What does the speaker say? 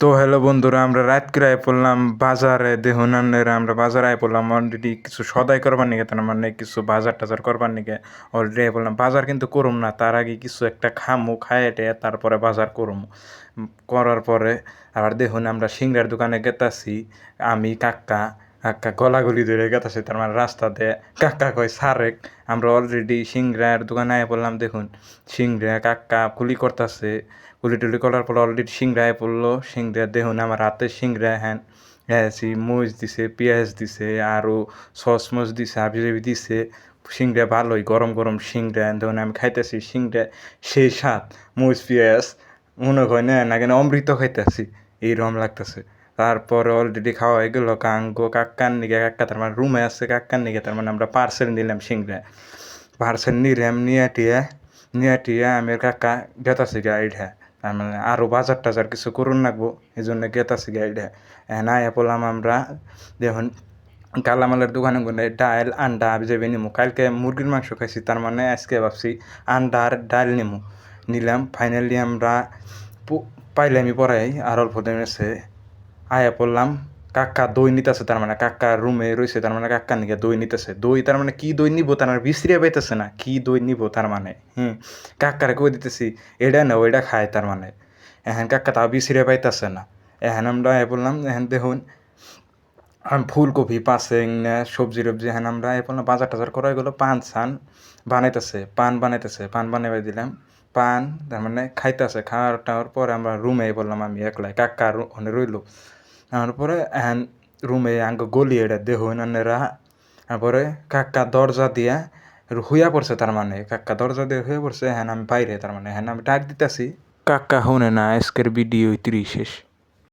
তো হ্যালো বন্ধুরা, আমরা রাত করে আই পড়লাম বাজারে। দেখুন আন্নারা আমরা বাজারে আই পড়লাম অলরেডি কিছু সদাই করবার নিকে, তার মানে কিছু বাজার টাজার করবার নিকে অলরেডি আই পড়লাম। বাজার কিন্তু করুম না, তার আগে কিছু একটা খামু, খাইয়ে টেয়ে তারপরে বাজার করুম। করার পরে আবার দেখুন আমরা সিংড়ার দোকানে গেতাছি। আমি কাক্কা কাক্কা গলাগলি ধরে গেতাছি, তার মানে রাস্তাতে কাক্কা কয় সারেক। আমরা অলরেডি সিংড়ার দোকানে আই পড়লাম। দেখুন সিংড়া কাক্কা কুলি করতেছে, কুলি টুলি করার পর অলরেডি সিংড়ায় পড়লো। সিংড়া দেখুন আমার হাতে সিংড়া হ্যান হ্যাঁছি মরিচ দিছে, পেঁয়াজ দিছে, আরও সস মস দিছে, আবি জাবি দিছে। সিংড়া ভালোই গরম গরম সিংড়া দেখুন আমি খাইতেছি। সিংড়া সেই স্বাদ, মরিচ পেঁয়াজ মনে হয় না কেন অমৃত খাইতেছি, এইরকম লাগতেছে। তারপরে অলরেডি খাওয়া হয়ে গেল কাঙ্গো কাক্কার নিকে। কাক্কা তার মানে রুমে আছে, কাক্কার নিকে তার মানে আমরা পার্সেল নিলাম সিংড়া। পার্সেল নিলাম, নিয়ে টিয়া আমি কাকা গেতাছি গাইড। তার মানে আরও বাজার টাজার কিছু করুন লাগবো, এই জন্য গেতাছি গাইড। না এ বললাম আমরা দেখুন কালামালের দোকানে গেলে ডাল আন্ডা আবি যাবে নিমু। কালকে মুরগির মাংস খাইছি, তার মানে আজকে ভাবছি আন্ডা আর ডাল নিমু। নিলাম ফাইনালি আমরা পাইলামি পড়াই আর অল্প দিন আছে আয়া পড়লাম। কাক্কা দই নিতেছে, তার মানে কাক্কা রুমে রয়েছে, তার মানে কাক্কা নিকে দই নিতেছে। দই তার মানে কি দই নিবো, তার মানে বিশ্রিয়া পাইতেছে না কি দই নিবো, তার মানে কাক্কারে কই দিতেছি এটা না ওইটা খায়, তার মানে এখন কাক্কা তাও বিশ্রিয়া পাইতেছে না। এখন আমরা এ বললাম এখন দেখুন ফুলকপি পাসেং না সবজি টবজি। এখন আমরা এ বললাম বাজার টাজার করা গেলো। পান সান বানাইতেছে, পান বানাইবে দিলাম। পান তার মানে খাইতেছে, খাওয়ার টাওয়ার পরে আমরা রুমে বললাম আমি একলাই, কাক্কা ওখানে রইলো। তারপরে এখন রুমে আঙ্গ গলি এটা দেখুন আন্নেরা। তারপরে কাক্কা দরজা দিয়া হুইয়া পড়ছে, তার মানে কাক্কা দরজা দিয়ে হয়ে পড়ছে। হ্যাঁ আমি বাইরে, তার মানে হ্যাঁ আমি ডাক দিতেছি, কাক্কা শুনে না। আজকের ভিডিও 30 শেষ।